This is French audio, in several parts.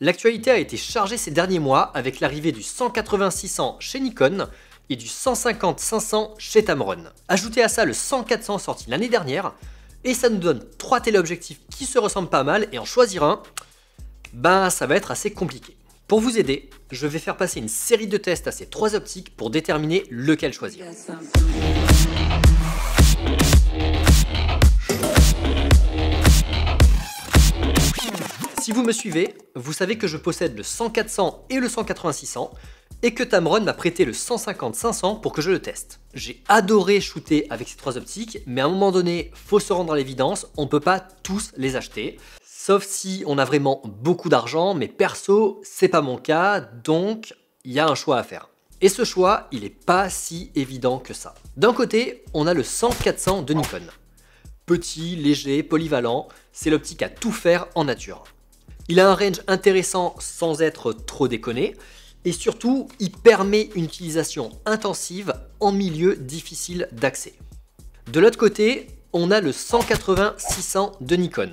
L'actualité a été chargée ces derniers mois avec l'arrivée du 180-600 chez Nikon et du 150-500 chez Tamron. Ajoutez à ça le 100-400 sorti l'année dernière, et ça nous donne 3 téléobjectifs qui se ressemblent pas mal, et en choisir un, ben ça va être assez compliqué. Pour vous aider, je vais faire passer une série de tests à ces 3 optiques pour déterminer lequel choisir. Si vous me suivez, vous savez que je possède le 100-400 et le 180-600 et que Tamron m'a prêté le 150-500 pour que je le teste. J'ai adoré shooter avec ces 3 optiques, mais à un moment donné, faut se rendre à l'évidence, on ne peut pas tous les acheter. Sauf si on a vraiment beaucoup d'argent, mais perso, c'est pas mon cas, donc il y a un choix à faire. Et ce choix, il est pas si évident que ça. D'un côté, on a le 100-400 de Nikon. Petit, léger, polyvalent, c'est l'optique à tout faire en nature. Il a un range intéressant sans être trop déconné, et surtout, il permet une utilisation intensive en milieu difficile d'accès. De l'autre côté, on a le 180-600 de Nikon.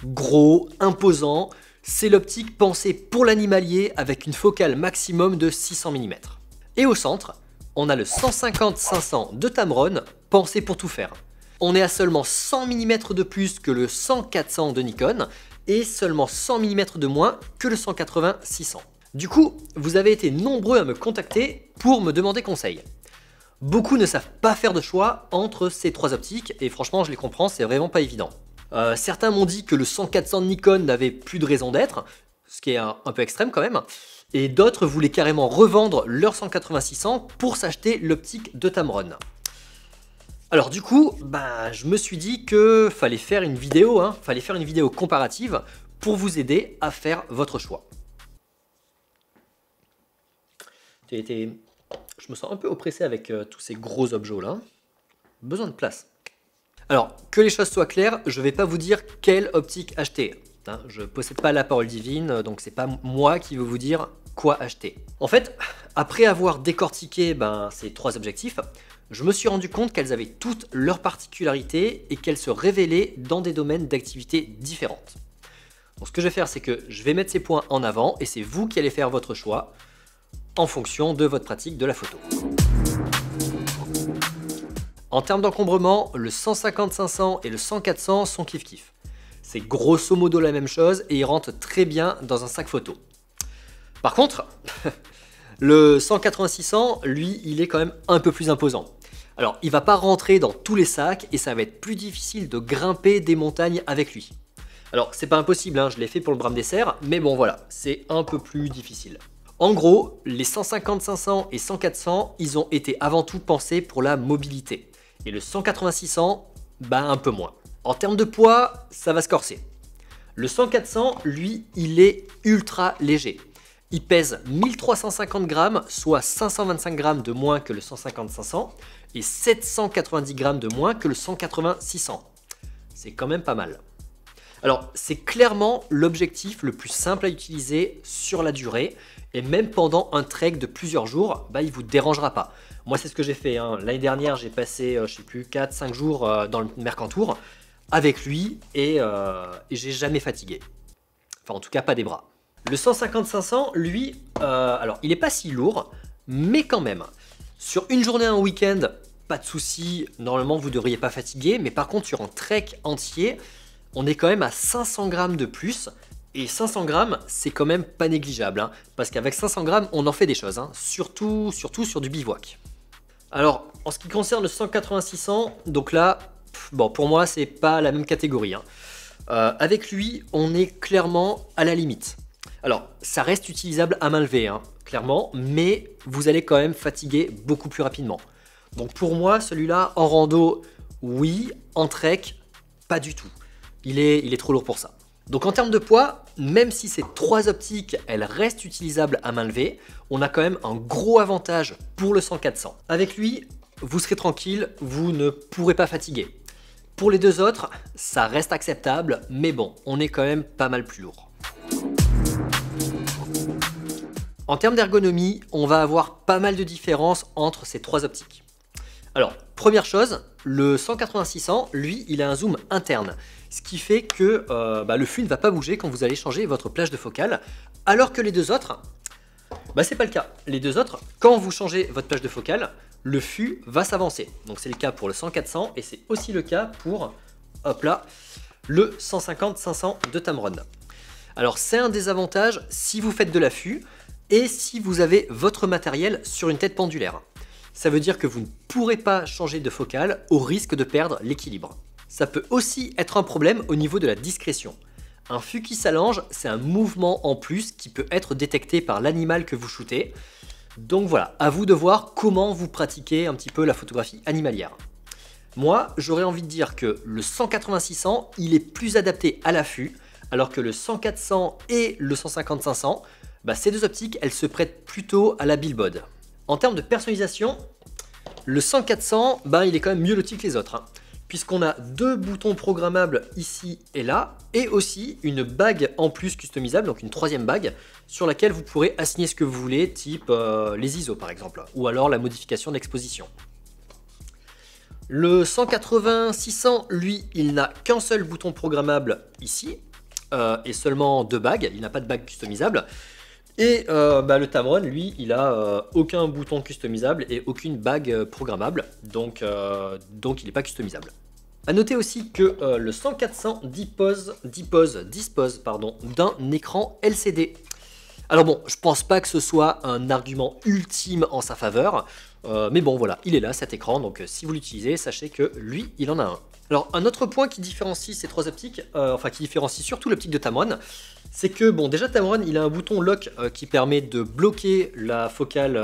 Gros, imposant, c'est l'optique pensée pour l'animalier avec une focale maximum de 600 mm. Et au centre, on a le 150-500 de Tamron, pensé pour tout faire. On est à seulement 100 mm de plus que le 100-400 de Nikon et seulement 100 mm de moins que le 180-600. Du coup, vous avez été nombreux à me contacter pour me demander conseil. Beaucoup ne savent pas faire de choix entre ces 3 optiques et franchement, je les comprends, c'est vraiment pas évident. Certains m'ont dit que le 100-400 de Nikon n'avait plus de raison d'être, ce qui est un peu extrême quand même, et d'autres voulaient carrément revendre leur 180-600 pour s'acheter l'optique de Tamron. Alors du coup, je me suis dit que fallait faire une vidéo, comparative pour vous aider à faire votre choix. Je me sens un peu oppressé avec tous ces gros objets là. Besoin de place. Alors, que les choses soient claires, je ne vais pas vous dire quelle optique acheter. Je ne possède pas la parole divine, donc c'est pas moi qui vais vous dire quoi acheter. En fait, après avoir décortiqué ces 3 objectifs, je me suis rendu compte qu'elles avaient toutes leurs particularités et qu'elles se révélaient dans des domaines d'activité différentes. Donc ce que je vais faire, c'est que je vais mettre ces points en avant et c'est vous qui allez faire votre choix en fonction de votre pratique de la photo. En termes d'encombrement, le 150-500 et le 100-400 sont kiff-kiff. C'est grosso modo la même chose et ils rentrent très bien dans un sac photo. Par contre, le 180-600, lui, il est quand même un peu plus imposant. Alors, il va pas rentrer dans tous les sacs et ça va être plus difficile de grimper des montagnes avec lui. Alors, c'est pas impossible, je l'ai fait pour le Brame Dessert, mais bon voilà, c'est un peu plus difficile. En gros, les 150-500 et 100-400, ils ont été avant tout pensés pour la mobilité. Et le 180-600, un peu moins. En termes de poids, ça va se corser. Le 100-400, lui, il est ultra léger. Il pèse 1350 grammes, soit 525 grammes de moins que le 150-500 et 790 grammes de moins que le 180-600. C'est quand même pas mal. Alors, c'est clairement l'objectif le plus simple à utiliser sur la durée et même pendant un trek de plusieurs jours, il vous dérangera pas. Moi, c'est ce que j'ai fait. L'année dernière, j'ai passé, je sais plus, 4-5 jours dans le Mercantour avec lui et j'ai jamais fatigué. Enfin, en tout cas, pas des bras. Le 150-500, lui, alors il n'est pas si lourd, mais quand même. Sur une journée, un week-end, pas de souci, normalement vous ne devriez pas fatiguer, mais par contre sur un trek entier, on est quand même à 500 grammes de plus, et 500 grammes, c'est quand même pas négligeable, parce qu'avec 500 grammes, on en fait des choses, surtout sur du bivouac. Alors, en ce qui concerne le 180-600, donc là, pour moi, c'est pas la même catégorie. Avec lui, on est clairement à la limite. Alors, ça reste utilisable à main levée, clairement, mais vous allez quand même fatiguer beaucoup plus rapidement. Donc pour moi, celui-là, en rando, oui, en trek, pas du tout. Il est trop lourd pour ça. Donc en termes de poids, même si ces 3 optiques, elles restent utilisables à main levée, on a quand même un gros avantage pour le 100-400. Avec lui, vous serez tranquille, vous ne pourrez pas fatiguer. Pour les 2 autres, ça reste acceptable, mais bon, on est quand même pas mal plus lourd. En termes d'ergonomie, on va avoir pas mal de différences entre ces 3 optiques. Alors, première chose, le 180-600, lui, il a un zoom interne, ce qui fait que le fût ne va pas bouger quand vous allez changer votre plage de focale, alors que les deux autres, c'est pas le cas. Les deux autres, quand vous changez votre plage de focale, le fût va s'avancer. Donc c'est le cas pour le 100-400 et c'est aussi le cas pour, hop là, le 150-500 de Tamron. Alors c'est un désavantage si vous faites de l'affût et si vous avez votre matériel sur une tête pendulaire. Ça veut dire que vous ne pourrez pas changer de focale au risque de perdre l'équilibre. Ça peut aussi être un problème au niveau de la discrétion. Un fût qui s'allonge, c'est un mouvement en plus qui peut être détecté par l'animal que vous shootez. Donc voilà, à vous de voir comment vous pratiquez un petit peu la photographie animalière. Moi, j'aurais envie de dire que le 180-600, il est plus adapté à l'affût, alors que le 100-400 et le 150-500, ces deux optiques, elles se prêtent plutôt à la billboard. En termes de personnalisation, le 100-400, il est quand même mieux loti que les autres, puisqu'on a deux boutons programmables ici et là, et aussi une bague en plus customisable, donc une troisième bague, sur laquelle vous pourrez assigner ce que vous voulez, type les ISO par exemple, ou alors la modification d'exposition. Le 180-600, lui, il n'a qu'un seul bouton programmable ici, et seulement deux bagues, il n'a pas de bague customisable. Et le Tamron, lui, il a aucun bouton customisable et aucune bague programmable, donc il n'est pas customisable. A noter aussi que le 100-400 dispose d'un écran LCD. Alors bon, je pense pas que ce soit un argument ultime en sa faveur, mais bon voilà, il est là cet écran, donc si vous l'utilisez, sachez que lui, il en a un. Alors un autre point qui différencie ces trois optiques, qui différencie surtout l'optique de Tamron, c'est que déjà Tamron, il a un bouton lock qui permet de bloquer la focale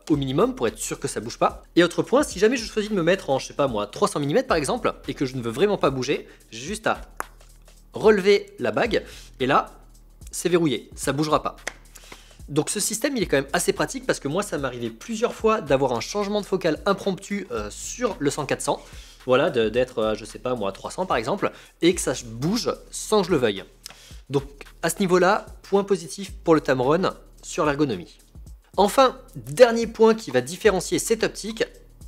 au minimum pour être sûr que ça bouge pas. Et autre point, si jamais je choisis de me mettre en, je sais pas moi, 300 mm par exemple, et que je ne veux vraiment pas bouger, j'ai juste à relever la bague, et là, c'est verrouillé, ça bougera pas. Donc ce système, il est quand même assez pratique parce que moi, ça m'est arrivé plusieurs fois d'avoir un changement de focale impromptu sur le 100-400. Voilà, d'être, je sais pas moi, 300 par exemple, et que ça bouge sans que je le veuille. Donc à ce niveau-là, point positif pour le Tamron sur l'ergonomie. Enfin, dernier point qui va différencier cette optique,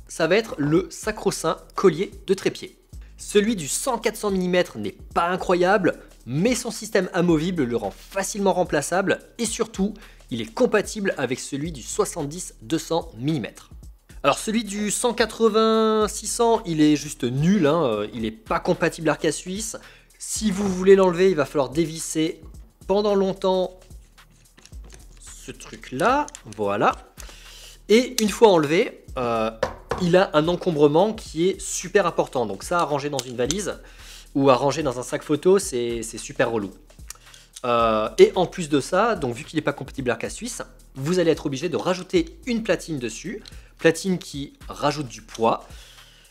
ça va être le sacro-saint collier de trépied. Celui du 100-400 mm n'est pas incroyable, mais son système amovible le rend facilement remplaçable et surtout, il est compatible avec celui du 70-200 mm. Alors celui du 180-600, il est juste nul, il n'est pas compatible arcade suisse. Si vous voulez l'enlever, il va falloir dévisser pendant longtemps ce truc-là, voilà. Et une fois enlevé, il a un encombrement qui est super important. Donc ça, à ranger dans une valise ou à ranger dans un sac photo, c'est super relou. Et en plus de ça, donc vu qu'il n'est pas compatible arcade suisse, vous allez être obligé de rajouter une platine dessus, platine qui rajoute du poids.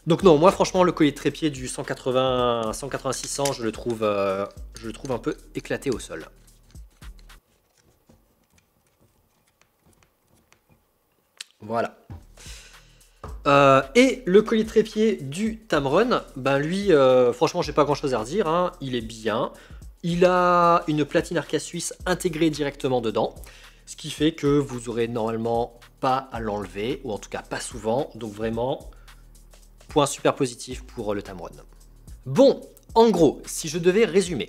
Donc non, moi franchement le collier de trépied du 180-600, je le trouve un peu éclaté au sol. Voilà. Et le collier de trépied du Tamron, lui, franchement j'ai pas grand chose à redire, il est bien. Il a une platine arcade suisse intégrée directement dedans, ce qui fait que vous aurez normalement pas à l'enlever, ou en tout cas pas souvent, donc vraiment, point super positif pour le Tamron. Bon, en gros, si je devais résumer,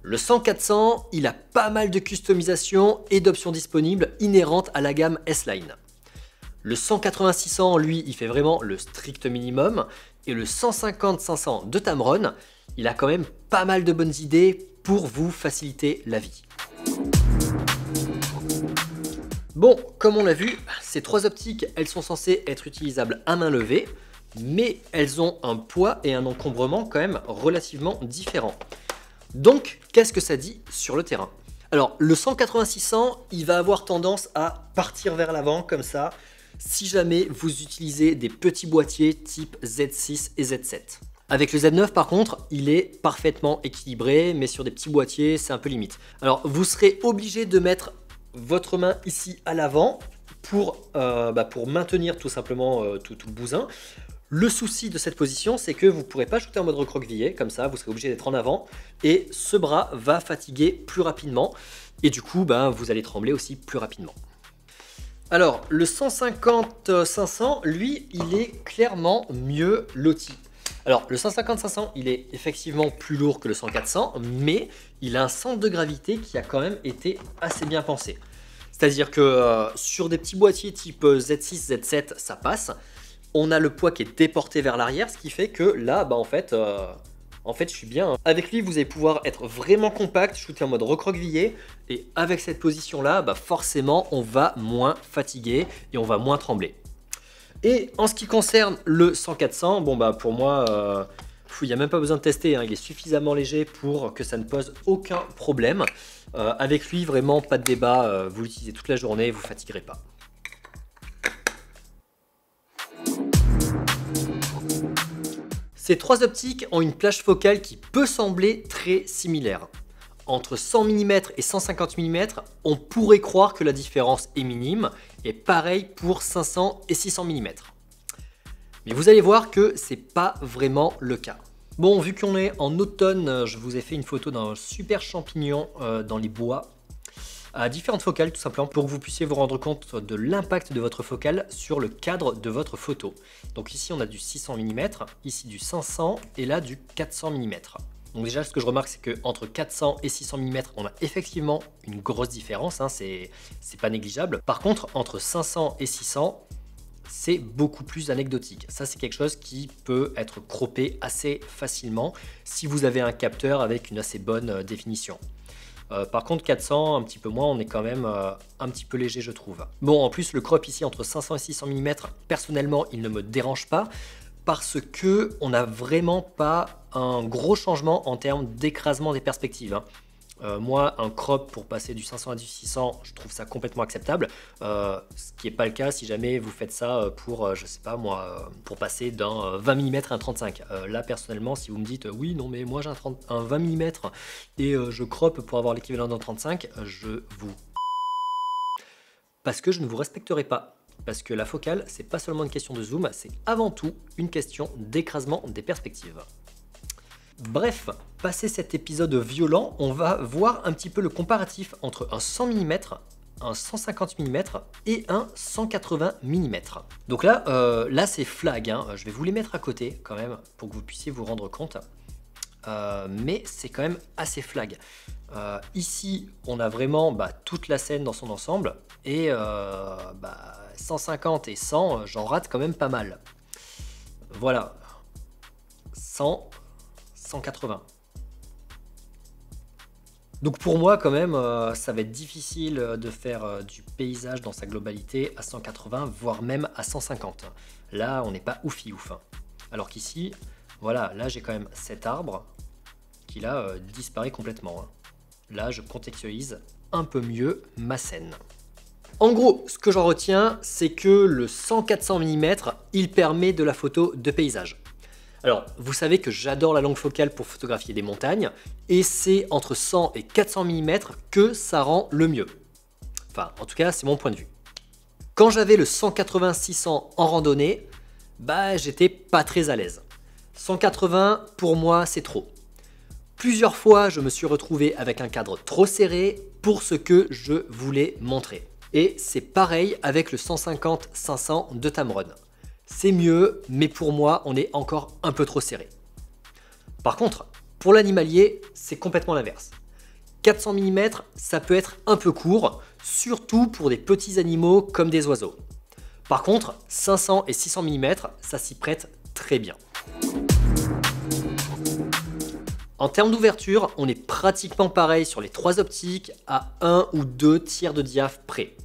le 100-400, il a pas mal de customisation et d'options disponibles inhérentes à la gamme S-Line. Le 180-600, lui, il fait vraiment le strict minimum, et le 150-500 de Tamron, il a quand même pas mal de bonnes idées pour vous faciliter la vie. Bon, comme on l'a vu, ces trois optiques, elles sont censées être utilisables à main levée, mais elles ont un poids et un encombrement quand même relativement différents. Donc, qu'est-ce que ça dit sur le terrain? Alors, le 180-600, il va avoir tendance à partir vers l'avant comme ça, si jamais vous utilisez des petits boîtiers type Z6 et Z7. Avec le Z9 par contre, il est parfaitement équilibré, mais sur des petits boîtiers, c'est un peu limite. Alors vous serez obligé de mettre votre main ici à l'avant pour maintenir tout simplement tout le bousin. Le souci de cette position, c'est que vous ne pourrez pas shooter en mode recroquevillé, comme ça, vous serez obligé d'être en avant, et ce bras va fatiguer plus rapidement, et du coup, vous allez trembler aussi plus rapidement. Alors, le 150-500, lui, il est clairement mieux loti. Alors, le 150-500, il est effectivement plus lourd que le 100-400, mais il a un centre de gravité qui a quand même été assez bien pensé. C'est-à-dire que sur des petits boîtiers type Z6, Z7, ça passe. On a le poids qui est déporté vers l'arrière, ce qui fait que là, bah, en fait, je suis bien. Avec lui, vous allez pouvoir être vraiment compact, shooter en mode recroquevillé. Et avec cette position-là, bah, forcément, on va moins fatiguer et on va moins trembler. Et en ce qui concerne le 100-400, bon bah pour moi, il n'y a même pas besoin de tester, hein, il est suffisamment léger pour que ça ne pose aucun problème. Avec lui, vraiment pas de débat, vous l'utilisez toute la journée, vous ne fatiguerez pas. Ces trois optiques ont une plage focale qui peut sembler très similaire. Entre 100 mm et 150 mm, on pourrait croire que la différence est minime, et pareil pour 500 et 600 mm. Mais vous allez voir que c'est pas vraiment le cas. Bon, vu qu'on est en automne, je vous ai fait une photo d'un super champignon dans les bois, à différentes focales tout simplement, pour que vous puissiez vous rendre compte de l'impact de votre focale sur le cadre de votre photo. Donc ici on a du 600 mm, ici du 500 et là du 400 mm. Donc déjà, ce que je remarque, c'est qu'entre 400 et 600 mm, on a effectivement une grosse différence, hein, c'est pas négligeable. Par contre, entre 500 et 600, c'est beaucoup plus anecdotique. Ça, c'est quelque chose qui peut être croppé assez facilement si vous avez un capteur avec une assez bonne définition. Par contre, 400, un petit peu moins, on est quand même un petit peu léger, je trouve. Bon, en plus, le crop ici, entre 500 et 600 mm, personnellement, il ne me dérange pas, parce que on n'a vraiment pas un gros changement en termes d'écrasement des perspectives, hein. Moi, un crop pour passer du 500 à du 600, je trouve ça complètement acceptable. Ce qui n'est pas le cas si jamais vous faites ça pour, je sais pas moi, pour passer d'un 20 mm à un 35. Là, personnellement, si vous me dites oui, non, mais moi j'ai un 20 mm et je crop pour avoir l'équivalent d'un 35, je vous. Parce que je ne vous respecterai pas. Parce que la focale, c'est pas seulement une question de zoom, c'est avant tout une question d'écrasement des perspectives. Bref, passé cet épisode violent, on va voir un petit peu le comparatif entre un 100 mm, un 150 mm et un 180 mm. Donc là, c'est flag, hein. Je vais vous les mettre à côté quand même pour que vous puissiez vous rendre compte. Mais c'est quand même assez flag. Ici, on a vraiment toute la scène dans son ensemble et 150 et 100, j'en rate quand même pas mal. Voilà, 100, 180. Donc pour moi quand même, ça va être difficile de faire du paysage dans sa globalité à 180, voire même à 150. Là, on n'est pas oufi ouf, hein. Alors qu'ici, voilà, là j'ai quand même cet arbre qui là disparaît complètement, hein. Là, je contextualise un peu mieux ma scène. En gros, ce que j'en retiens, c'est que le 100-400 mm, il permet de la photo de paysage. Alors, vous savez que j'adore la longue focale pour photographier des montagnes, et c'est entre 100 et 400 mm que ça rend le mieux. Enfin, en tout cas, c'est mon point de vue. Quand j'avais le 180-600 en randonnée, j'étais pas très à l'aise. 180, pour moi, c'est trop. Plusieurs fois, je me suis retrouvé avec un cadre trop serré pour ce que je voulais montrer. Et c'est pareil avec le 150-500 de Tamron. C'est mieux, mais pour moi, on est encore un peu trop serré. Par contre, pour l'animalier, c'est complètement l'inverse. 400 mm, ça peut être un peu court, surtout pour des petits animaux comme des oiseaux. Par contre, 500 et 600 mm, ça s'y prête très bien. En termes d'ouverture, on est pratiquement pareil sur les trois optiques à 1 ou 2 tiers de diaph près.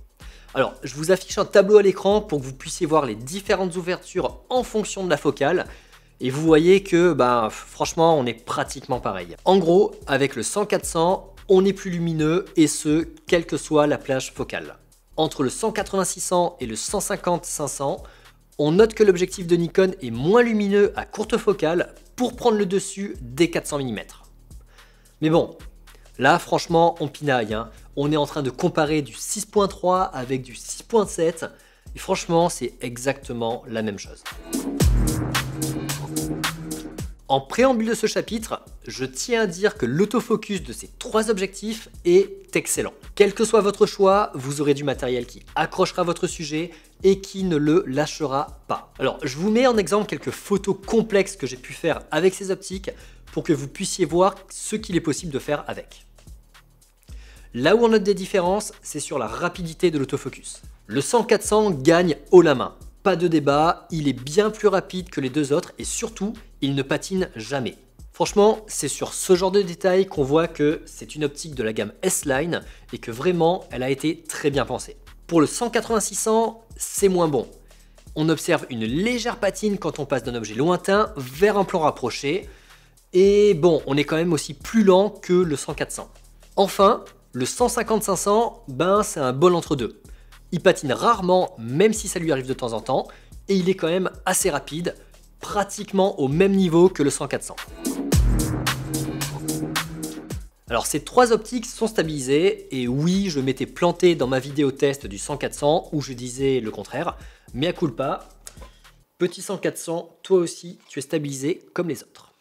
Alors, je vous affiche un tableau à l'écran pour que vous puissiez voir les différentes ouvertures en fonction de la focale. Et vous voyez que, franchement, on est pratiquement pareil. En gros, avec le 100-400, on est plus lumineux et ce, quelle que soit la plage focale. Entre le 180-600 et le 150-500, on note que l'objectif de Nikon est moins lumineux à courte focale pour prendre le dessus des 400 mm. Mais bon, là franchement on pinaille, hein. On est en train de comparer du 6.3 avec du 6.7 et franchement c'est exactement la même chose. En préambule de ce chapitre, je tiens à dire que l'autofocus de ces 3 objectifs est excellent. Quel que soit votre choix, vous aurez du matériel qui accrochera votre sujet et qui ne le lâchera pas. Alors, je vous mets en exemple quelques photos complexes que j'ai pu faire avec ces optiques pour que vous puissiez voir ce qu'il est possible de faire avec. Là où on note des différences, c'est sur la rapidité de l'autofocus. Le 100-400 gagne haut la main. Pas de débat, il est bien plus rapide que les 2 autres et surtout, il ne patine jamais. Franchement, c'est sur ce genre de détails qu'on voit que c'est une optique de la gamme S-Line et que vraiment, elle a été très bien pensée. Pour le 180-600, c'est moins bon. On observe une légère patine quand on passe d'un objet lointain vers un plan rapproché. Et bon, on est quand même aussi plus lent que le 100-400. Enfin, le 150-500, c'est un bol entre deux. Il patine rarement, même si ça lui arrive de temps en temps, et il est quand même assez rapide, pratiquement au même niveau que le 100-400. Alors ces 3 optiques sont stabilisées, et oui, je m'étais planté dans ma vidéo test du 100-400 où je disais le contraire, mais à culpa, petit 100-400, toi aussi, tu es stabilisé comme les autres.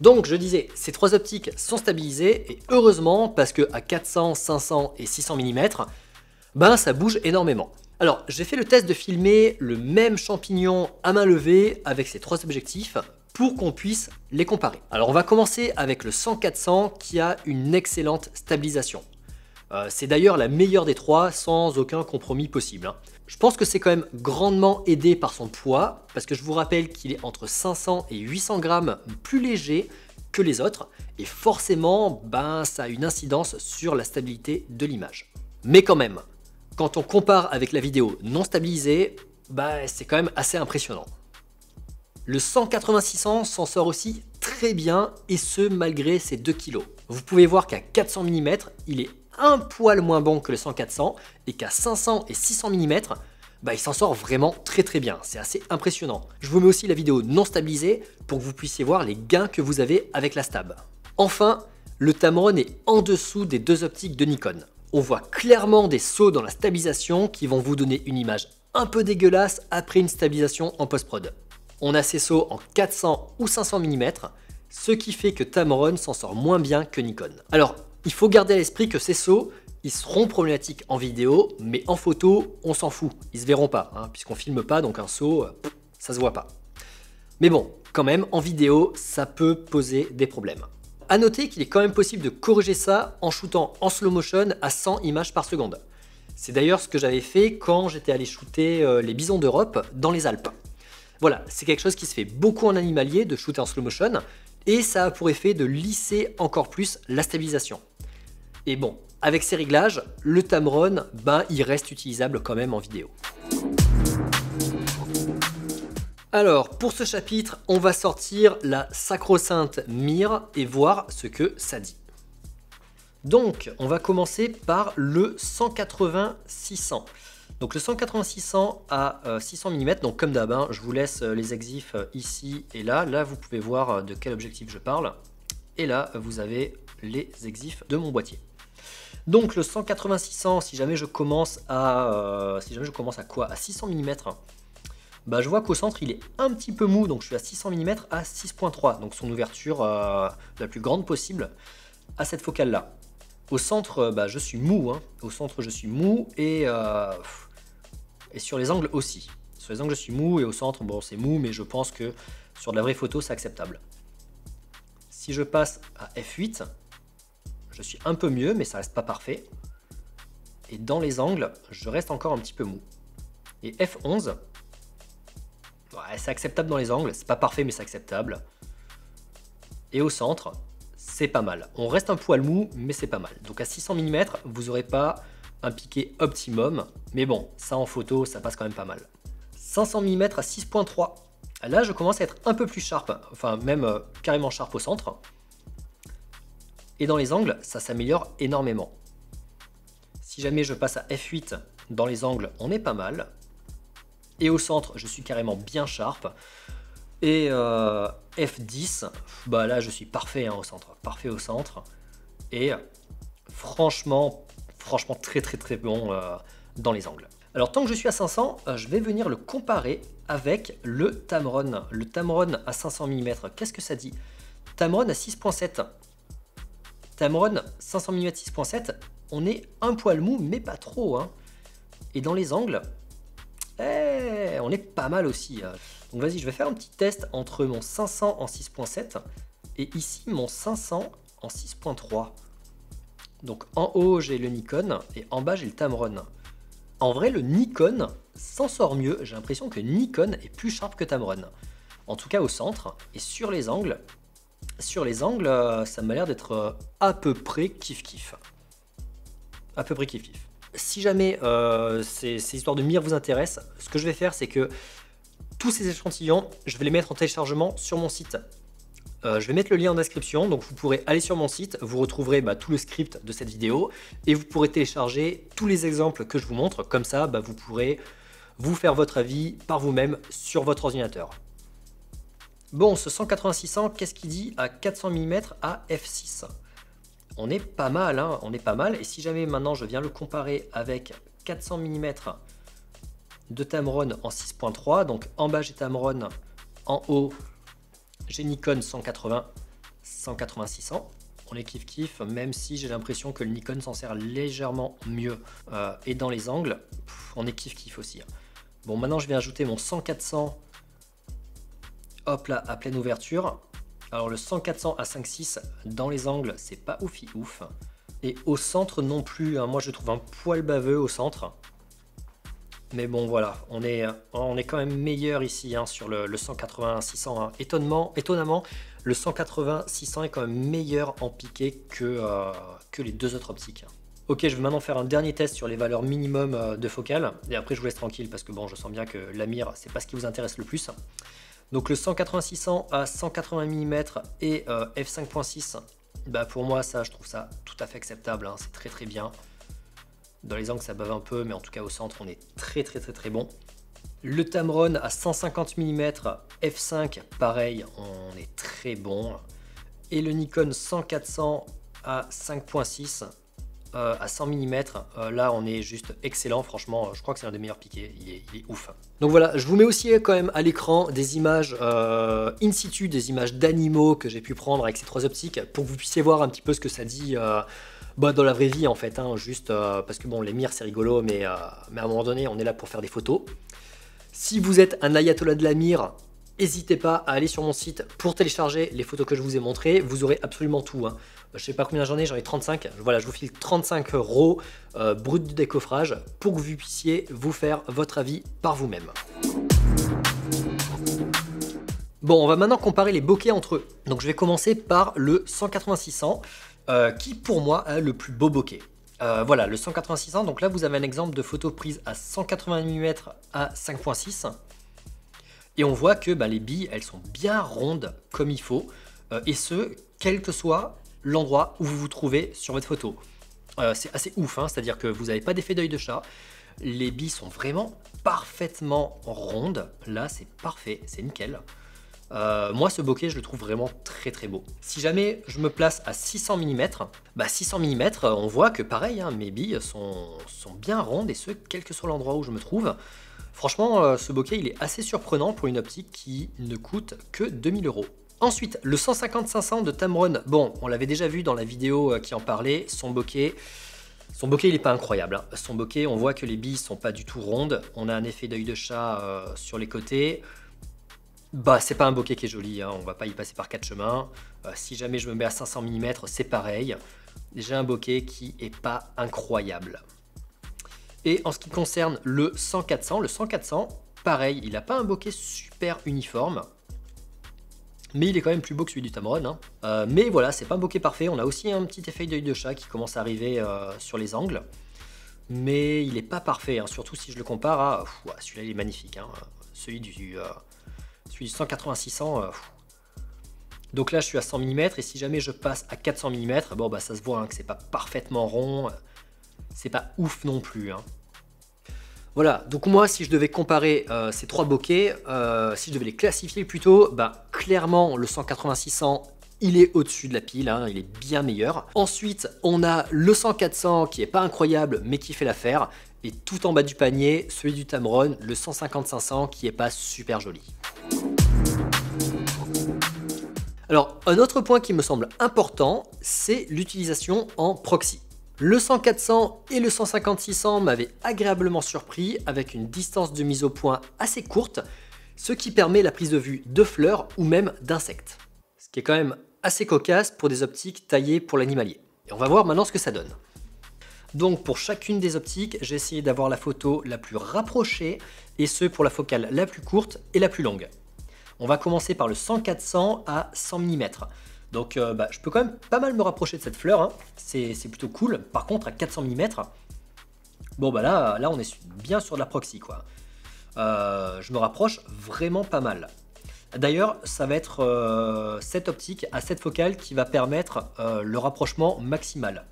Donc je disais, ces 3 optiques sont stabilisées, et heureusement, parce que à 400, 500 et 600 mm, ça bouge énormément. Alors, j'ai fait le test de filmer le même champignon à main levée avec ces 3 objectifs pour qu'on puisse les comparer. Alors, on va commencer avec le 100-400 qui a une excellente stabilisation. C'est d'ailleurs la meilleure des 3 sans aucun compromis possible. Je pense que c'est quand même grandement aidé par son poids parce que je vous rappelle qu'il est entre 500 et 800 grammes plus léger que les autres et forcément, ça a une incidence sur la stabilité de l'image. Mais quand même, quand on compare avec la vidéo non stabilisée, c'est quand même assez impressionnant. Le 180-600 s'en sort aussi très bien et ce malgré ses 2 kg. Vous pouvez voir qu'à 400 mm, il est un poil moins bon que le 100-400 et qu'à 500 et 600 mm, il s'en sort vraiment très bien. C'est assez impressionnant. Je vous mets aussi la vidéo non stabilisée pour que vous puissiez voir les gains que vous avez avec la stab. Enfin, le Tamron est en dessous des 2 optiques de Nikon. On voit clairement des sauts dans la stabilisation qui vont vous donner une image un peu dégueulasse après une stabilisation en post-prod. On a ces sauts en 400 ou 500 mm, ce qui fait que Tamron s'en sort moins bien que Nikon. Alors, il faut garder à l'esprit que ces sauts, ils seront problématiques en vidéo, mais en photo, on s'en fout. Ils se verront pas, puisqu'on filme pas, donc un saut, ça se voit pas. Mais bon, quand même, en vidéo, ça peut poser des problèmes. A noter qu'il est quand même possible de corriger ça en shootant en slow motion à 100 images par seconde. C'est d'ailleurs ce que j'avais fait quand j'étais allé shooter les bisons d'Europe dans les Alpes. Voilà, c'est quelque chose qui se fait beaucoup en animalier, de shooter en slow motion, et ça a pour effet de lisser encore plus la stabilisation. Et bon, avec ces réglages, le Tamron, il reste utilisable quand même en vidéo. Alors, pour ce chapitre, on va sortir la sacro-sainte mire et voir ce que ça dit. Donc, on va commencer par le 180-600. Donc le 180-600 à 600 mm, donc comme d'hab, je vous laisse les exifs ici et là. Là, vous pouvez voir de quel objectif je parle. Et là, vous avez les exifs de mon boîtier. Donc le 180-600, si jamais je commence à quoi? À 600 mm. Je vois qu'au centre il est un petit peu mou, donc je suis à 600 mm à 6.3, donc son ouverture la plus grande possible à cette focale là. Au centre je suis mou, au centre je suis mou et sur les angles aussi. Sur les angles je suis mou et au centre c'est mou, mais je pense que sur de la vraie photo c'est acceptable. Si je passe à f8, je suis un peu mieux mais ça reste pas parfait. Et dans les angles je reste encore un petit peu mou. Et f11, c'est acceptable dans les angles, c'est pas parfait mais c'est acceptable. Et au centre, c'est pas mal. On reste un poil mou, mais c'est pas mal. Donc à 600 mm, vous n'aurez pas un piqué optimum, mais bon, ça en photo, ça passe quand même pas mal. 500 mm à 6.3. Là, je commence à être un peu plus sharp, enfin même carrément sharp au centre. Et dans les angles, ça s'améliore énormément. Si jamais je passe à f8, dans les angles, on est pas mal. Et au centre, je suis carrément bien sharp. Et f10, là je suis parfait au centre. Parfait au centre. Et franchement très bon dans les angles. Alors tant que je suis à 500, je vais venir le comparer avec le Tamron. Le Tamron à 500 mm, qu'est-ce que ça dit? Tamron à 6.7. Tamron 500 mm 6.7, on est un poil mou, mais pas trop, hein. Et dans les angles, on est pas mal aussi. Donc vas-y, je vais faire un petit test entre mon 500 en 6.7 et ici mon 500 en 6.3. Donc en haut, j'ai le Nikon et en bas, j'ai le Tamron. En vrai, le Nikon s'en sort mieux. J'ai l'impression que Nikon est plus sharp que Tamron. En tout cas au centre et sur les angles. Sur les angles, ça m'a l'air d'être à peu près kiff-kiff. À peu près kiff-kiff. Si jamais ces histoires de mire vous intéressent, ce que je vais faire, c'est que tous ces échantillons, je vais les mettre en téléchargement sur mon site. Je vais mettre le lien en description, donc vous pourrez aller sur mon site, vous retrouverez tout le script de cette vidéo et vous pourrez télécharger tous les exemples que je vous montre. Comme ça, vous pourrez vous faire votre avis par vous-même sur votre ordinateur. Bon, ce 180-600, qu'est-ce qu'il dit à 400 mm à f6? On est pas mal, hein, on est pas mal. Et si jamais maintenant je viens le comparer avec 400 mm de Tamron en 6.3, donc en bas j'ai Tamron, en haut j'ai Nikon 180, 180-600. On est kiff-kiff, même si j'ai l'impression que le Nikon s'en sert légèrement mieux. Et dans les angles, on est kiff-kiff aussi. Bon, maintenant je vais ajouter mon 100-400. Hop là, à pleine ouverture. Alors le 100-400 à 5.6 dans les angles, c'est pas ouf. Et au centre non plus, hein. Moi je trouve un poil baveux au centre. Mais bon voilà, on est quand même meilleur ici, hein, sur le 180-600. Hein. Étonnamment, le 180-600 est quand même meilleur en piqué que les deux autres optiques. Ok, je vais maintenant faire un dernier test sur les valeurs minimum de focale. Et après je vous laisse tranquille parce que bon, je sens bien que la mire, c'est pas ce qui vous intéresse le plus. Donc le 180-600 à 180 mm et f5.6, pour moi ça, je trouve ça tout à fait acceptable, hein, c'est très bien. Dans les angles ça bave un peu, mais en tout cas au centre on est très bon. Le Tamron à 150 mm f5, pareil, on est très bon. Et le Nikon 100-400 à 5.6 à 100 mm, là on est juste excellent, franchement je crois que c'est un des meilleurs piqués, il est ouf. Donc voilà, je vous mets aussi quand même à l'écran des images in situ, des images d'animaux que j'ai pu prendre avec ces trois optiques pour que vous puissiez voir un petit peu ce que ça dit dans la vraie vie en fait, hein, juste parce que bon, les mires c'est rigolo, mais à un moment donné on est là pour faire des photos. Si vous êtes un ayatollah de la mire, n'hésitez pas à aller sur mon site pour télécharger les photos que je vous ai montrées, vous aurez absolument tout, hein. Je sais pas combien j'en ai 35. Voilà, je vous file 35 € brut du décoffrage pour que vous puissiez vous faire votre avis par vous-même. Bon, on va maintenant comparer les bokeh entre eux. Donc je vais commencer par le 180-600 qui pour moi a le plus beau bokeh. Voilà, le 180-600, donc là vous avez un exemple de photo prise à 180 mm à 5.6. Et on voit que les billes, elles sont bien rondes comme il faut. Et ce, quel que soit l'endroit où vous vous trouvez sur votre photo. C'est assez ouf, hein, c'est-à-dire que vous n'avez pas d'effet d'œil de chat. Les billes sont vraiment parfaitement rondes. Là, c'est parfait, c'est nickel. Moi, ce bokeh, je le trouve vraiment très beau. Si jamais je me place à 600 mm, 600 mm, on voit que pareil, hein, mes billes sont bien rondes, et ce, quel que soit l'endroit où je me trouve. Franchement, ce bokeh, il est assez surprenant pour une optique qui ne coûte que 2000 €. Ensuite, le 150-500 de Tamron, bon, on l'avait déjà vu dans la vidéo qui en parlait, son bokeh, il n'est pas incroyable, hein. Son bokeh, on voit que les billes sont pas du tout rondes, on a un effet d'œil de chat sur les côtés. C'est pas un bokeh qui est joli, hein, on va pas y passer par quatre chemins. Si jamais je me mets à 500 mm, c'est pareil. J'ai un bokeh qui est pas incroyable. Et en ce qui concerne le 100-400, le 100-400, pareil, il n'a pas un bokeh super uniforme. Mais il est quand même plus beau que celui du Tamron, hein. Mais voilà, c'est pas un bokeh parfait. On a aussi un petit effet d'œil de chat qui commence à arriver sur les angles. Mais il n'est pas parfait, hein, surtout si je le compare à... celui-là, il est magnifique, hein, celui du 180-600. Donc là, je suis à 100 mm, et si jamais je passe à 400 mm, ça se voit, hein, que c'est pas parfaitement rond. C'est pas ouf non plus, hein. Voilà, donc moi, si je devais comparer ces trois bokeh, si je devais les classifier plutôt, clairement, le 180-600, il est au-dessus de la pile, hein, il est bien meilleur. Ensuite, on a le 100-400 qui est pas incroyable, mais qui fait l'affaire. Et tout en bas du panier, celui du Tamron, le 150-500, qui est pas super joli. Alors, un autre point qui me semble important, c'est l'utilisation en proxy. Le 100-400 et le 150-600 m'avaient agréablement surpris avec une distance de mise au point assez courte, ce qui permet la prise de vue de fleurs ou même d'insectes. Ce qui est quand même assez cocasse pour des optiques taillées pour l'animalier. Et on va voir maintenant ce que ça donne. Donc pour chacune des optiques, j'ai essayé d'avoir la photo la plus rapprochée, et ce pour la focale la plus courte et la plus longue. On va commencer par le 100-400 à 100 mm. Donc je peux quand même pas mal me rapprocher de cette fleur, hein. C'est plutôt cool. Par contre à 400 mm, bon là on est bien sur de la proxy quoi. Je me rapproche vraiment pas mal. D'ailleurs ça va être cette optique à cette focale qui va permettre le rapprochement maximal.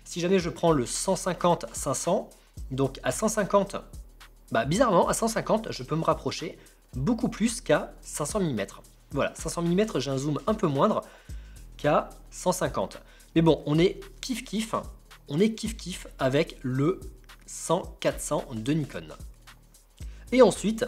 Si jamais je prends le 150-500, donc à 150, bizarrement à 150 je peux me rapprocher beaucoup plus qu'à 500 mm. Voilà, 500 mm j'ai un zoom un peu moindre qu'à 150. Mais bon, on est kiff-kiff, avec le 100-400 de Nikon. Et ensuite,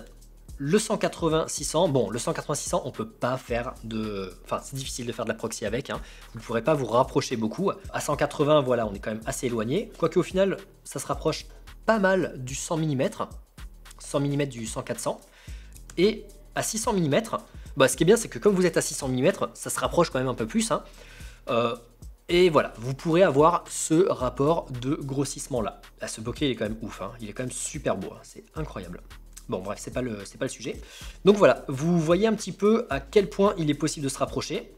le 180-600, bon le 180-600 on peut pas faire de... Enfin c'est difficile de faire de la proxy avec, hein. Vous ne pourrez pas vous rapprocher beaucoup. À 180 voilà on est quand même assez éloigné, quoique au final ça se rapproche pas mal du 100 mm, 100 mm du 100-400. Et à 600 mm, ce qui est bien c'est que comme vous êtes à 600 mm, ça se rapproche quand même un peu plus, hein. Et voilà, vous pourrez avoir ce rapport de grossissement là. Là ce bokeh il est quand même ouf, hein. Il est quand même super beau, hein. C'est incroyable. Bon bref, c'est pas le sujet. Donc voilà, vous voyez un petit peu à quel point il est possible de se rapprocher.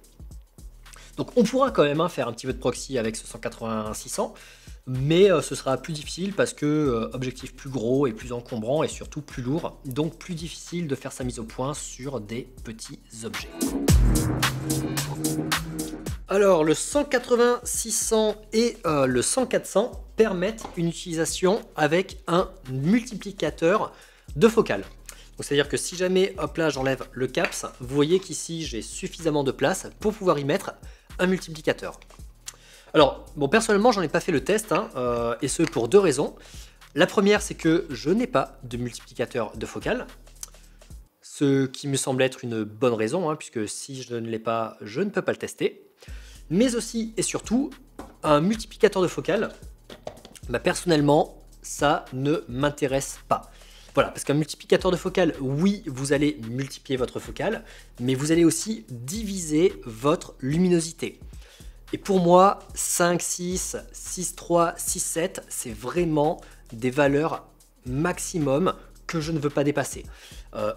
Donc on pourra quand même faire un petit peu de proxy avec ce 180-600, mais ce sera plus difficile parce que objectif plus gros et plus encombrant et surtout plus lourd, donc plus difficile de faire sa mise au point sur des petits objets. Alors le 180-600 et le 100-400 permettent une utilisation avec un multiplicateur de focale. Donc c'est à dire que si jamais hop là j'enlève le caps, vous voyez qu'ici j'ai suffisamment de place pour pouvoir y mettre un multiplicateur. Alors bon personnellement j'en ai pas fait le test, hein, et ce pour deux raisons. La première c'est que je n'ai pas de multiplicateur de focale, ce qui me semble être une bonne raison, hein, puisque si je ne l'ai pas je ne peux pas le tester. Mais aussi et surtout un multiplicateur de focale, personnellement ça ne m'intéresse pas. Voilà, parce qu'un multiplicateur de focale, oui, vous allez multiplier votre focale, mais vous allez aussi diviser votre luminosité. Et pour moi, 5,6, 6,3, 6,7, c'est vraiment des valeurs maximum que je ne veux pas dépasser.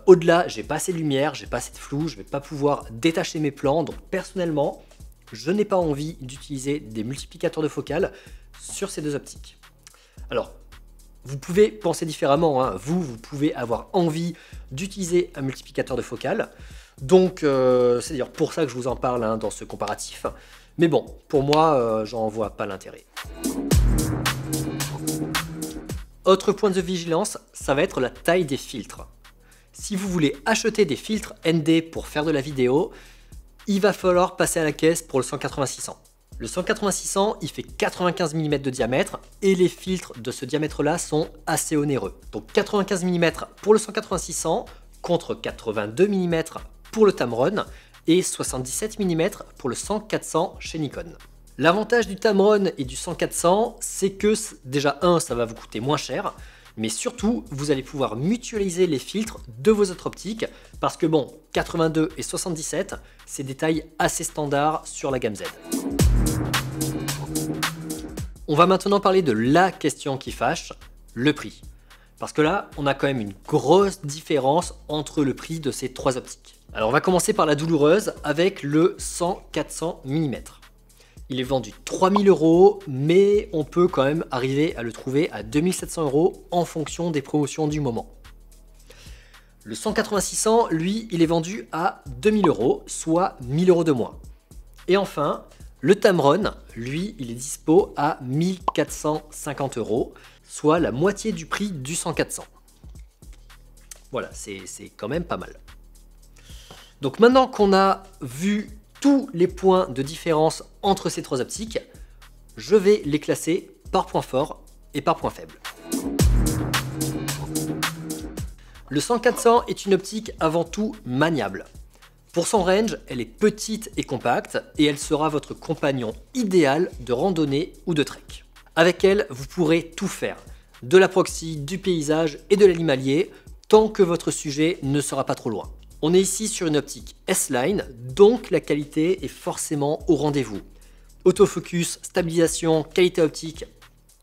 Au-delà, j'ai pas assez de lumière, j'ai pas assez de flou, je vais pas pouvoir détacher mes plans, donc personnellement, je n'ai pas envie d'utiliser des multiplicateurs de focale sur ces deux optiques. Alors, vous pouvez penser différemment, hein. Vous pouvez avoir envie d'utiliser un multiplicateur de focale. Donc, c'est d'ailleurs pour ça que je vous en parle, hein, dans ce comparatif. Mais bon, pour moi, j'en vois pas l'intérêt. Autre point de vigilance, ça va être la taille des filtres. Si vous voulez acheter des filtres ND pour faire de la vidéo, il va falloir passer à la caisse pour le 180-600. Le 180-600, il fait 95 mm de diamètre et les filtres de ce diamètre-là sont assez onéreux. Donc 95 mm pour le 180-600 contre 82 mm pour le Tamron et 77 mm pour le 100-400 chez Nikon. L'avantage du Tamron et du 100-400, c'est que déjà ça va vous coûter moins cher, mais surtout vous allez pouvoir mutualiser les filtres de vos autres optiques parce que bon, 82 et 77, c'est des tailles assez standards sur la gamme Z. On va maintenant parler de la question qui fâche, le prix. Parce que là, on a quand même une grosse différence entre le prix de ces trois optiques. Alors on va commencer par la douloureuse avec le 100-400 mm. Il est vendu 3000 €, mais on peut quand même arriver à le trouver à 2700 € en fonction des promotions du moment. Le 180-600, lui, il est vendu à 2000 €, soit 1000 € de moins. Et enfin, le Tamron, lui, il est dispo à 1450 €, soit la moitié du prix du 100-400. Voilà, c'est quand même pas mal. Donc maintenant qu'on a vu tous les points de différence entre ces trois optiques, je vais les classer par point fort et par point faible. Le 100-400 est une optique avant tout maniable. Pour son range, elle est petite et compacte et elle sera votre compagnon idéal de randonnée ou de trek. Avec elle, vous pourrez tout faire, de la proxy, du paysage et de l'animalier, tant que votre sujet ne sera pas trop loin. On est ici sur une optique S-Line, donc la qualité est forcément au rendez-vous. Autofocus, stabilisation, qualité optique,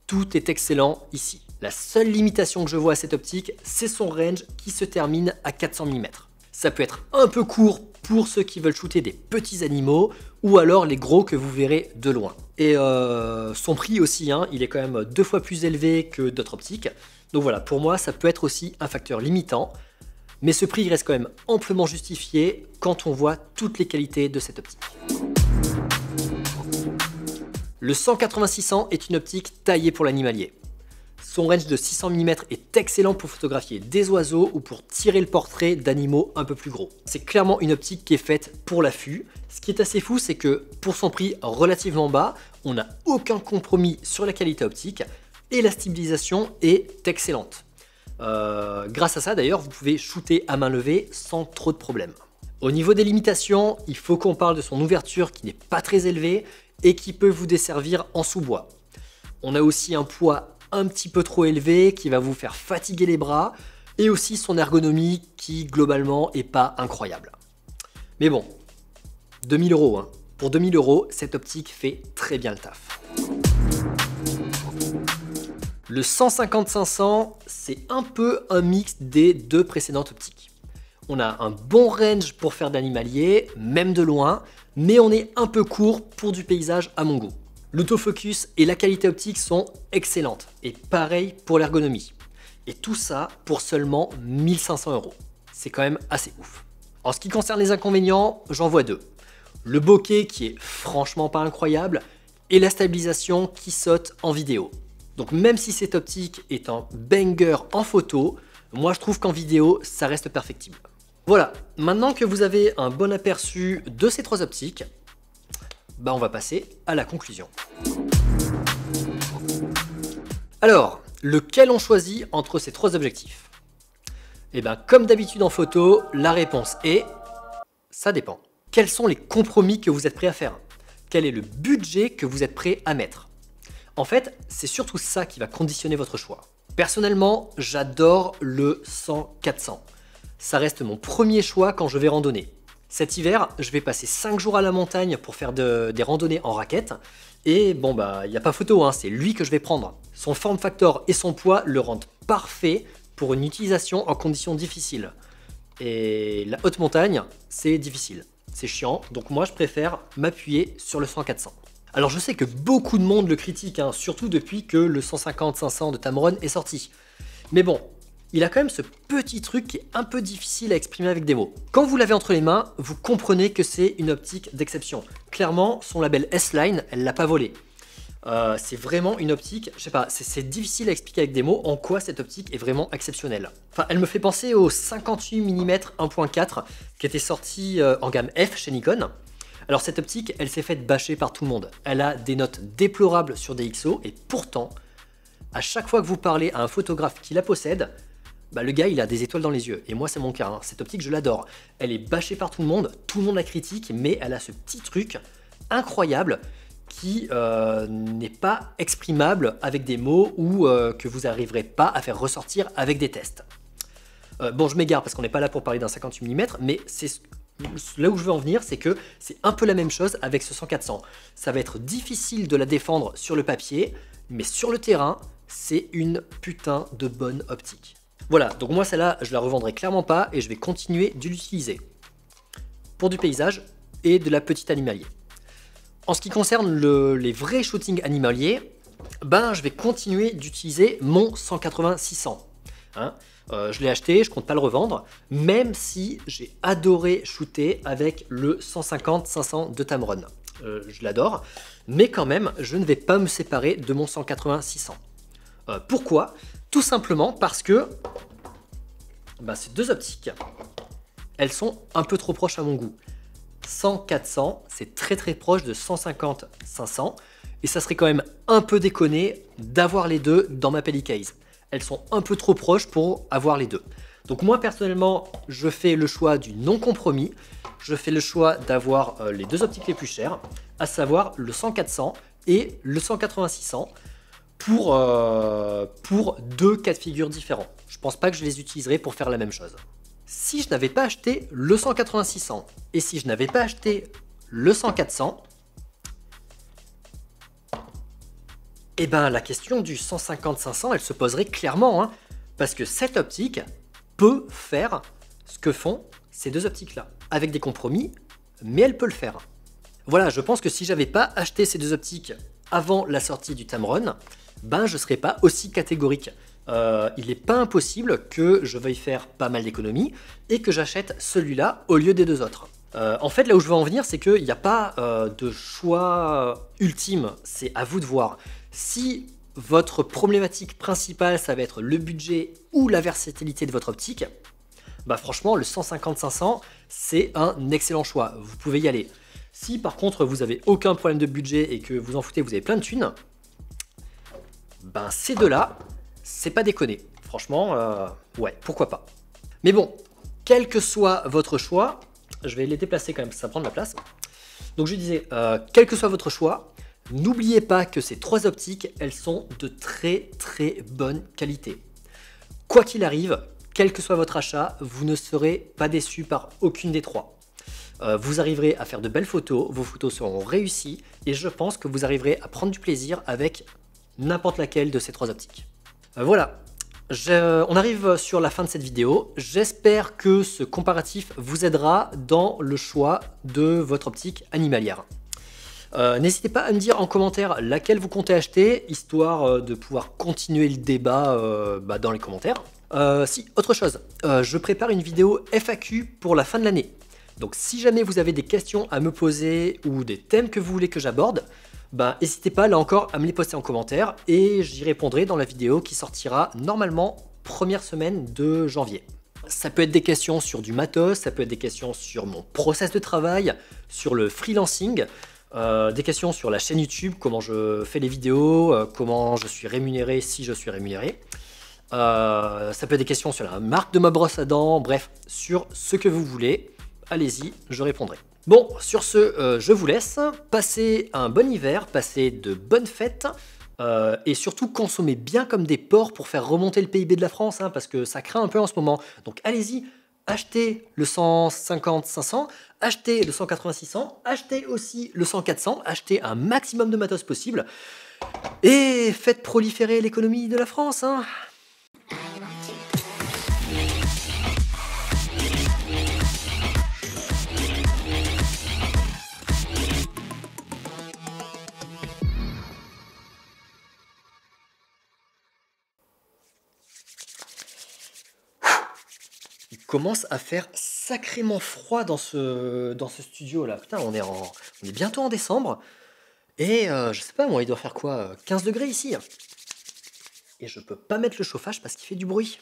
tout est excellent ici. La seule limitation que je vois à cette optique, c'est son range qui se termine à 400 mm. Ça peut être un peu court pour ceux qui veulent shooter des petits animaux ou alors les gros que vous verrez de loin. Et son prix aussi, hein, il est quand même 2 fois plus élevé que d'autres optiques. Donc voilà, pour moi, ça peut être aussi un facteur limitant. Mais ce prix reste quand même amplement justifié quand on voit toutes les qualités de cette optique. Le 180-600 est une optique taillée pour l'animalier. Son range de 600 mm est excellent pour photographier des oiseaux ou pour tirer le portrait d'animaux un peu plus gros. C'est clairement une optique qui est faite pour l'affût. Ce qui est assez fou, c'est que pour son prix relativement bas, on n'a aucun compromis sur la qualité optique et la stabilisation est excellente. Grâce à ça d'ailleurs, vous pouvez shooter à main levée sans trop de problèmes. Au niveau des limitations, il faut qu'on parle de son ouverture qui n'est pas très élevée et qui peut vous desservir en sous-bois. On a aussi un poids un petit peu trop élevé qui va vous faire fatiguer les bras et aussi son ergonomie qui globalement est pas incroyable. Mais bon, 2000 €, hein. Pour 2000 €, cette optique fait très bien le taf. Le 150-500, c'est un peu un mix des deux précédentes optiques. On a un bon range pour faire d'animalier, même de loin, mais on est un peu court pour du paysage à mon goût. L'autofocus et la qualité optique sont excellentes, et pareil pour l'ergonomie. Et tout ça pour seulement 1500 €. C'est quand même assez ouf. En ce qui concerne les inconvénients, j'en vois deux. Le bokeh qui est franchement pas incroyable, et la stabilisation qui saute en vidéo. Donc même si cette optique est un banger en photo, moi je trouve qu'en vidéo ça reste perfectible. Voilà, maintenant que vous avez un bon aperçu de ces trois optiques, on va passer à la conclusion. Alors, lequel on choisit entre ces trois objectifs? Comme d'habitude en photo, la réponse est ça dépend. Quels sont les compromis que vous êtes prêt à faire? Quel est le budget que vous êtes prêt à mettre? En fait, c'est surtout ça qui va conditionner votre choix. Personnellement, j'adore le 100-400. Ça reste mon premier choix quand je vais randonner. Cet hiver, je vais passer 5 jours à la montagne pour faire des randonnées en raquette. Et il n'y a pas photo, hein, c'est lui que je vais prendre. Son form factor et son poids le rendent parfait pour une utilisation en conditions difficiles. Et la haute montagne, c'est difficile. C'est chiant, donc moi je préfère m'appuyer sur le 100-400. Alors je sais que beaucoup de monde le critique, hein, surtout depuis que le 150-500 de Tamron est sorti. Mais bon, il a quand même ce petit truc qui est un peu difficile à exprimer avec des mots. Quand vous l'avez entre les mains, vous comprenez que c'est une optique d'exception. Clairement, son label S-Line, elle l'a pas volé. C'est vraiment une optique, je sais pas, c'est difficile à expliquer avec des mots en quoi cette optique est vraiment exceptionnelle. Enfin, elle me fait penser au 58 mm 1.4 qui était sorti en gamme F chez Nikon. Alors cette optique, elle s'est faite bâcher par tout le monde. Elle a des notes déplorables sur des XO et pourtant, à chaque fois que vous parlez à un photographe qui la possède, le gars il a des étoiles dans les yeux. Et moi c'est mon cas, hein. Cette optique je l'adore. Elle est bâchée par tout le monde la critique, mais elle a ce petit truc incroyable qui n'est pas exprimable avec des mots ou que vous n'arriverez pas à faire ressortir avec des tests. Bon, je m'égare parce qu'on n'est pas là pour parler d'un 58 mm, mais là où je veux en venir, c'est que c'est un peu la même chose avec ce 100-400. Ça va être difficile de la défendre sur le papier, mais sur le terrain, c'est une putain de bonne optique. Voilà, donc moi celle-là, je la revendrai clairement pas et je vais continuer de l'utiliser pour du paysage et de la petite animalier. En ce qui concerne les vrais shootings animaliers, je vais continuer d'utiliser mon 180-600. Hein. Je l'ai acheté, je compte pas le revendre, même si j'ai adoré shooter avec le 150-500 de Tamron. Je l'adore, mais quand même, je ne vais pas me séparer de mon 180-600. Pourquoi? Tout simplement parce que ces deux optiques, elles sont un peu trop proches à mon goût. 100-400, c'est très proche de 150-500, et ça serait quand même un peu déconné d'avoir les deux dans ma Pellicase. Elles sont un peu trop proches pour avoir les deux. Donc moi personnellement, je fais le choix du non-compromis. Je fais le choix d'avoir les deux optiques les plus chères, à savoir le 100-400 et le 180-600 pour deux cas de figure différents. Je pense pas que je les utiliserai pour faire la même chose. Si je n'avais pas acheté le 180-600 et si je n'avais pas acheté le 100-400, eh ben la question du 150-500, elle se poserait clairement, hein, parce que cette optique peut faire ce que font ces deux optiques-là, avec des compromis, mais elle peut le faire. Voilà, je pense que si j'avais pas acheté ces deux optiques avant la sortie du Tamron, ben je serais pas aussi catégorique. Il n'est pas impossible que je veuille faire pas mal d'économies et que j'achète celui-là au lieu des deux autres. En fait, là où je veux en venir, c'est qu'il n'y a pas de choix ultime, c'est à vous de voir. Si votre problématique principale, ça va être le budget ou la versatilité de votre optique, bah franchement, le 150-500, c'est un excellent choix. Vous pouvez y aller. Si par contre, vous avez aucun problème de budget et que vous en foutez, vous avez plein de thunes, ben ces deux-là, c'est pas déconné. Franchement, ouais, pourquoi pas. Mais bon, quel que soit votre choix, je vais les déplacer quand même, ça prend de la place. Donc je disais, quel que soit votre choix, n'oubliez pas que ces trois optiques, elles sont de très très bonne qualité. Quoi qu'il arrive, quel que soit votre achat, vous ne serez pas déçu par aucune des trois. Vous arriverez à faire de belles photos, vos photos seront réussies et je pense que vous arriverez à prendre du plaisir avec n'importe laquelle de ces trois optiques. Voilà, on arrive sur la fin de cette vidéo. J'espère que ce comparatif vous aidera dans le choix de votre optique animalière. N'hésitez pas à me dire en commentaire laquelle vous comptez acheter, histoire de pouvoir continuer le débat dans les commentaires. Si, autre chose, je prépare une vidéo FAQ pour la fin de l'année. Donc si jamais vous avez des questions à me poser ou des thèmes que vous voulez que j'aborde, n'hésitez pas là encore à me les poster en commentaire et j'y répondrai dans la vidéo qui sortira normalement première semaine de janvier. Ça peut être des questions sur du matos, ça peut être des questions sur mon process de travail, sur le freelancing, des questions sur la chaîne YouTube, comment je fais les vidéos, comment je suis rémunéré si je suis rémunéré. Ça peut être des questions sur la marque de ma brosse à dents, bref, sur ce que vous voulez. Allez-y, je répondrai. Bon, sur ce, je vous laisse. Passez un bon hiver, passez de bonnes fêtes et surtout consommez bien comme des porcs pour faire remonter le PIB de la France, hein, parce que ça craint un peu en ce moment. Donc allez-y, achetez le 150-500, achetez le 180-600, achetez aussi le 100-400, achetez un maximum de matos possible et faites proliférer l'économie de la France, hein. Il commence à faire sacrément froid dans ce studio là. Putain, on est bientôt en décembre. Et je sais pas, moi, il doit faire quoi, 15 degrés ici. Et je peux pas mettre le chauffage parce qu'il fait du bruit.